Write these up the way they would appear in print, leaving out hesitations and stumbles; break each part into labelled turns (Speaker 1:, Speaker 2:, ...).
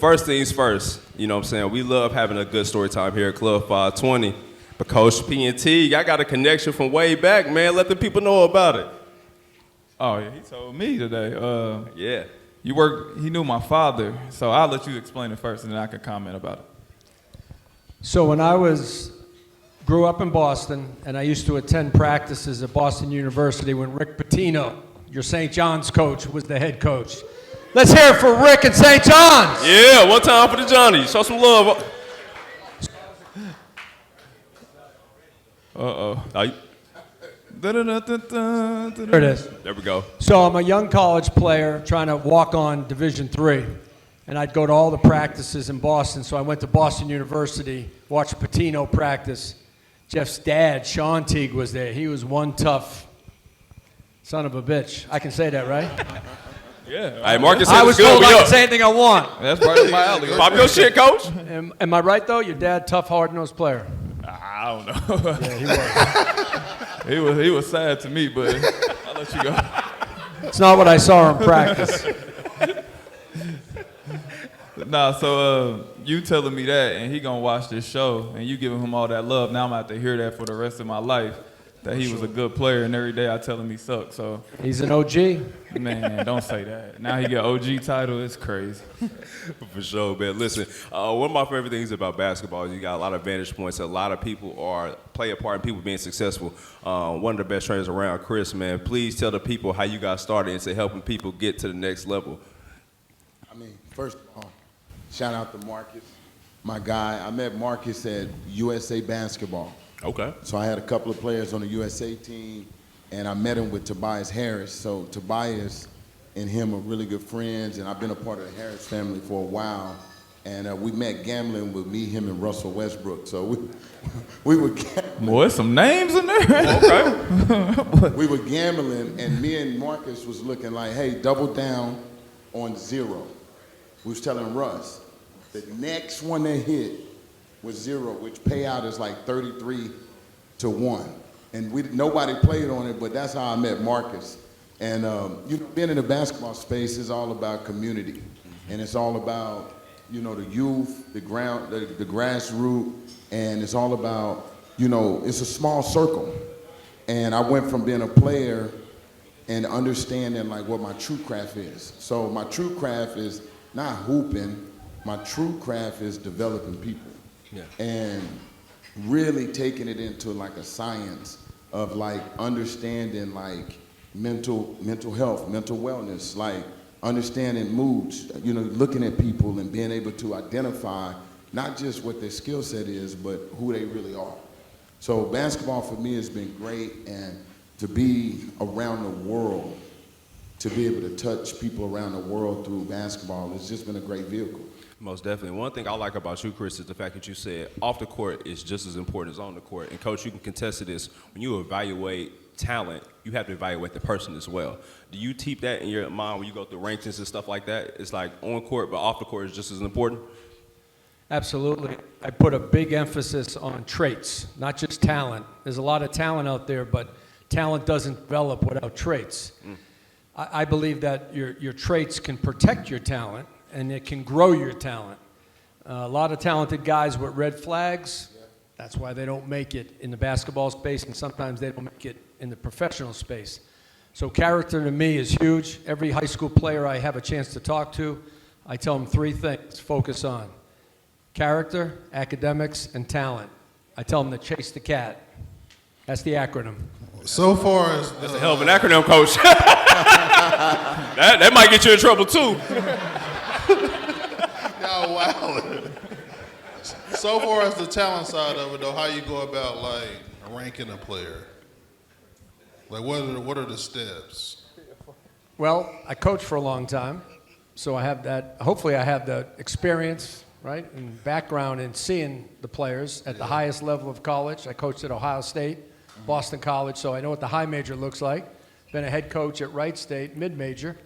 Speaker 1: first things first, you know what I'm saying? We love having a good story time here at Club 520. But Coach P and Teague, I got a connection from way back, man. Let the people know about it.
Speaker 2: Oh, yeah, he told me today.
Speaker 1: Yeah.
Speaker 2: He knew my father, so I'll let you explain it first, and then I can comment about it.
Speaker 3: So when I grew up in Boston, and I used to attend practices at Boston University when Rick Pitino, your St. John's coach, was the head coach. Let's hear it for Rick and St. John's.
Speaker 1: Yeah, one time for the Johnnies. Show some love.
Speaker 2: Uh-oh.
Speaker 3: There it is.
Speaker 1: There we go.
Speaker 3: So I'm a young college player trying to walk on Division III, and I'd go to all the practices in Boston. So I went to Boston University, watched Pitino practice. Jeff's dad, Sean Teague, was there. He was one tough son of a bitch. I can say that, right?
Speaker 2: Yeah.
Speaker 1: Hey, Marcus said
Speaker 3: I was
Speaker 1: it's good.
Speaker 3: told I can say anything I want.
Speaker 2: That's right up my alley.
Speaker 1: Pop your shit, Coach.
Speaker 3: Am I right, though? Your dad, tough, hard-nosed player.
Speaker 2: I don't know.
Speaker 3: Yeah, he was.
Speaker 2: he was sad to me, but I'll let you go.
Speaker 3: It's not what I saw in practice.
Speaker 2: Nah, so you telling me that, and he gonna watch this show, and you giving him all that love. Now I'm gonna have to hear that for the rest of my life, that he was a good player, and every day I tell him he sucks. So
Speaker 3: He's an OG.
Speaker 2: man, don't say that. Now he get OG title. It's crazy.
Speaker 1: For sure, man. Listen, one of my favorite things about basketball is you got a lot of vantage points. A lot of people play a part in people being successful. One of the best trainers around, Chris, man. Please tell the people how you got started into helping people get to the next level.
Speaker 4: I mean, first of all, shout out to Marcus, my guy. I met Marcus at USA Basketball.
Speaker 1: Okay.
Speaker 4: So I had a couple of players on the USA team, and I met him with Tobias Harris. So Tobias and him are really good friends, and I've been a part of the Harris family for a while. And we met gambling with me, him, and Russell Westbrook. So we were gambling.
Speaker 2: Boy, there's some names in there.
Speaker 1: Okay.
Speaker 4: We were gambling, and me and Marcus was looking like, hey, double down on 0. We was telling Russ, the next one that hit was 0, which payout is like 33-1. And nobody played on it, but that's how I met Marcus. And being in the basketball space is all about community. And it's all about, the youth, the grassroots, and it's all about, it's a small circle. And I went from being a player and understanding like what my true craft is. So my true craft is not hooping, my true craft is developing people. Yeah. And really taking it into like a science of like understanding like mental health, mental wellness, like understanding moods, looking at people and being able to identify not just what their skill set is, but who they really are. So basketball for me has been great, and to be around the world, to be able to touch people around the world through basketball has just been a great vehicle.
Speaker 1: Most definitely. One thing I like about you, Chris, is the fact that you said off the court is just as important as on the court. And, Coach, you can contest to this. When you evaluate talent, you have to evaluate the person as well. Do you keep that in your mind when you go through rankings and stuff like that? It's like on court, but off the court is just as important?
Speaker 3: Absolutely. I put a big emphasis on traits, not just talent. There's a lot of talent out there, but talent doesn't develop without traits. I believe that your traits can protect your talent, and it can grow your talent. A lot of talented guys with red flags, that's why they don't make it in the basketball space, and sometimes they don't make it in the professional space. So character to me is huge. Every high school player I have a chance to talk to, I tell them 3 things, focus on. Character, academics, and talent. I tell them to chase the cat. That's the acronym.
Speaker 5: So far as...
Speaker 1: That's a hell of an acronym, Coach. that might get you in trouble, too.
Speaker 5: Y'all wild. So far as the talent side of it, though, how you go about, like, ranking a player? Like, what are the steps?
Speaker 3: Well, I coached for a long time, so I have that. Hopefully I have the experience, right, and background in seeing the players at the highest level of college. I coached at Ohio State, Boston College, so I know what the high major looks like. Been a head coach at Wright State, mid-major,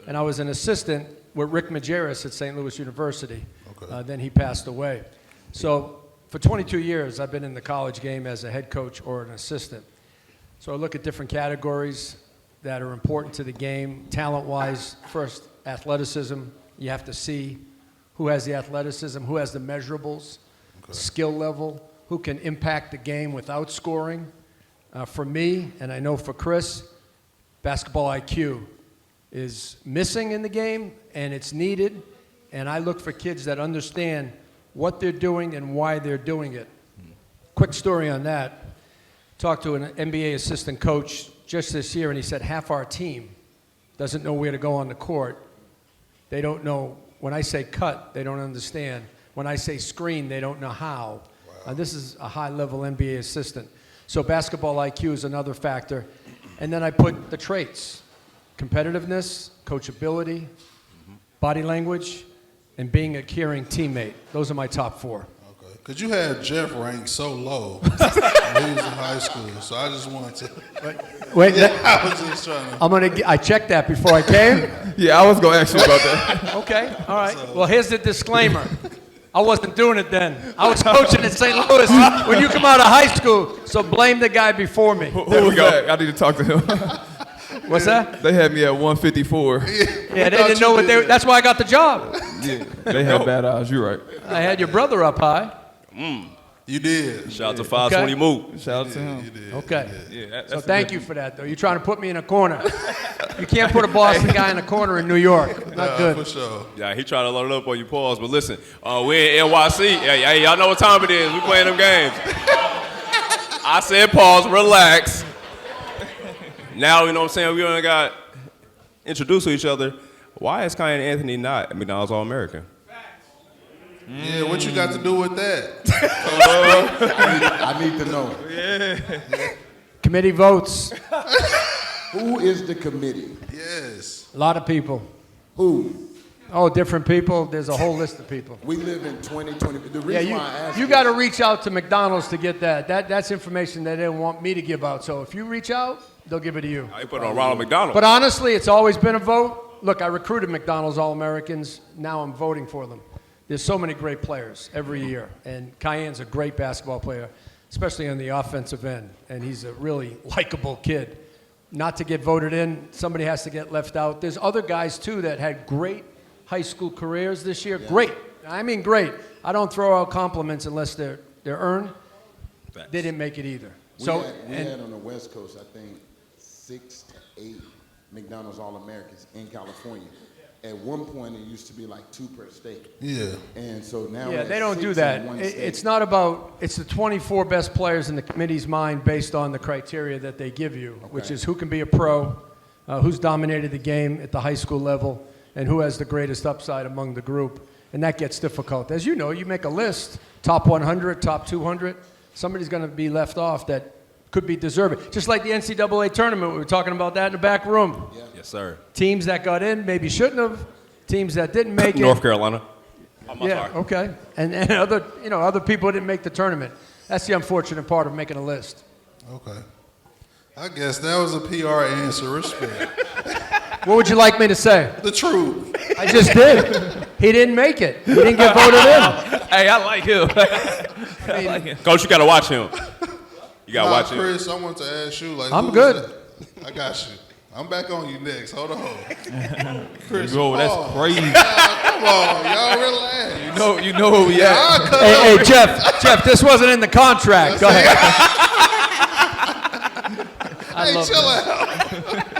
Speaker 3: and I was an assistant with Rick Majerus at St. Louis University. Okay. Then he passed away. So for 22 years, I've been in the college game as a head coach or an assistant. So I look at different categories that are important to the game. Talent-wise, first, athleticism. You have to see who has the athleticism, who has the measurables, skill level, who can impact the game without scoring. For me, and I know for Chris, basketball IQ is missing in the game, and it's needed. And I look for kids that understand what they're doing and why they're doing it. Quick story on that. Talked to an NBA assistant coach just this year, and he said half our team doesn't know where to go on the court. They don't know. When I say cut, they don't understand. When I say screen, they don't know how. Wow. This is a high-level NBA assistant. So basketball IQ is another factor. And then I put the traits: competitiveness, coachability, body language, and being a caring teammate. Those are my top 4.
Speaker 5: Okay. Because you had Jeff ranked so low when he was in high school, so I just wanted to.
Speaker 3: Wait,
Speaker 5: I was just trying to.
Speaker 3: I checked that before I came.
Speaker 2: Yeah, I was going to ask you about that.
Speaker 3: Okay, all right. Well, here's the disclaimer. I wasn't doing it then. I was coaching in St. Louis when you come out of high school, so blame the guy before me.
Speaker 2: Who was that? I need to talk to him.
Speaker 3: What's that?
Speaker 2: They had me at 154.
Speaker 3: Yeah, they didn't know what they were. That's why I got the job.
Speaker 2: Yeah, they had bad eyes. You're right.
Speaker 3: I had your brother up high.
Speaker 5: You did.
Speaker 1: Shout out to 520 Moot.
Speaker 2: Shout out to him.
Speaker 5: You did.
Speaker 3: Okay.
Speaker 2: Yeah,
Speaker 3: So
Speaker 2: that's
Speaker 3: thank you for that, though. You're trying to put me in a corner. You can't put a Boston guy in a corner in New York. Not
Speaker 5: For
Speaker 3: good.
Speaker 5: sure.
Speaker 1: Yeah, he tried to load it up on you, pause. But listen, we're in NYC. Hey, y'all know what time it is. We playing them games. I said pause, relax. Now, you know what I'm saying? We only got introduced to each other. Why is Kiyan Anthony not a McDonald's All-American?
Speaker 5: Yeah, what you got to do with that?
Speaker 4: I need to know.
Speaker 3: Committee votes.
Speaker 4: Who is the committee?
Speaker 5: Yes.
Speaker 3: A lot of people.
Speaker 4: Who?
Speaker 3: Oh, different people. There's a whole list of people.
Speaker 4: We live in 2020. The
Speaker 3: Yeah,
Speaker 4: reason why I asked
Speaker 3: you got to reach out to McDonald's to get that. That's information they didn't want me to give out. So if you reach out, they'll give it to you.
Speaker 1: I put it on Ronald McDonald.
Speaker 3: But honestly, it's always been a vote. Look, I recruited McDonald's All-Americans. Now I'm voting for them. There's so many great players every year, and Kiyan's a great basketball player, especially on the offensive end, and he's a really likable kid. Not to get voted in, somebody has to get left out. There's other guys, too, that had great high school careers this year. Yeah. Great. I mean great. I don't throw out compliments unless they're earned.
Speaker 1: Thanks.
Speaker 3: They didn't make it either.
Speaker 4: we had on the West Coast, I think, 6 to 8 McDonald's All-Americans in California. At one point, it used to be like 2 per state.
Speaker 5: Yeah.
Speaker 4: And so now
Speaker 3: Yeah,
Speaker 4: we're
Speaker 3: they
Speaker 4: at
Speaker 3: don't
Speaker 4: 6
Speaker 3: do
Speaker 4: in
Speaker 3: that.
Speaker 4: one
Speaker 3: It's
Speaker 4: state.
Speaker 3: not about, it's the 24 best players in the committee's mind based on the criteria that they give you, which
Speaker 4: Okay.
Speaker 3: is who can be a pro, who's dominated the game at the high school level, and who has the greatest upside among the group. And that gets difficult. As you know, you make a list, top 100, top 200, somebody's going to be left off that could be deserving. Just like the NCAA tournament, we were talking about that in the back room.
Speaker 4: Yeah.
Speaker 1: Yes, sir.
Speaker 3: Teams that got in maybe shouldn't have. Teams that didn't make it.
Speaker 1: North Carolina.
Speaker 3: Yeah, okay. And other people didn't make the tournament. That's the unfortunate part of making a list.
Speaker 5: Okay. I guess that was a PR answer. Respect.
Speaker 3: What would you like me to say?
Speaker 5: The truth.
Speaker 3: I just did. He didn't make it. He didn't get voted in.
Speaker 2: Hey, I like him.
Speaker 3: I mean,
Speaker 1: Coach, you got to watch him. You got to watch him.
Speaker 5: Chris, I want to ask you. Like,
Speaker 3: I'm
Speaker 5: who
Speaker 3: good.
Speaker 5: was that? I got you. I'm back on you next. Hold on. Chris,
Speaker 2: Bro, that's
Speaker 5: Paul.
Speaker 2: crazy.
Speaker 5: Come on, y'all relax.
Speaker 2: You know where we at.
Speaker 5: I'll cut
Speaker 3: hey,
Speaker 5: over.
Speaker 3: Jeff, this wasn't in the contract. Go ahead. I
Speaker 5: Hey,
Speaker 3: love
Speaker 5: chill
Speaker 3: that.
Speaker 5: out.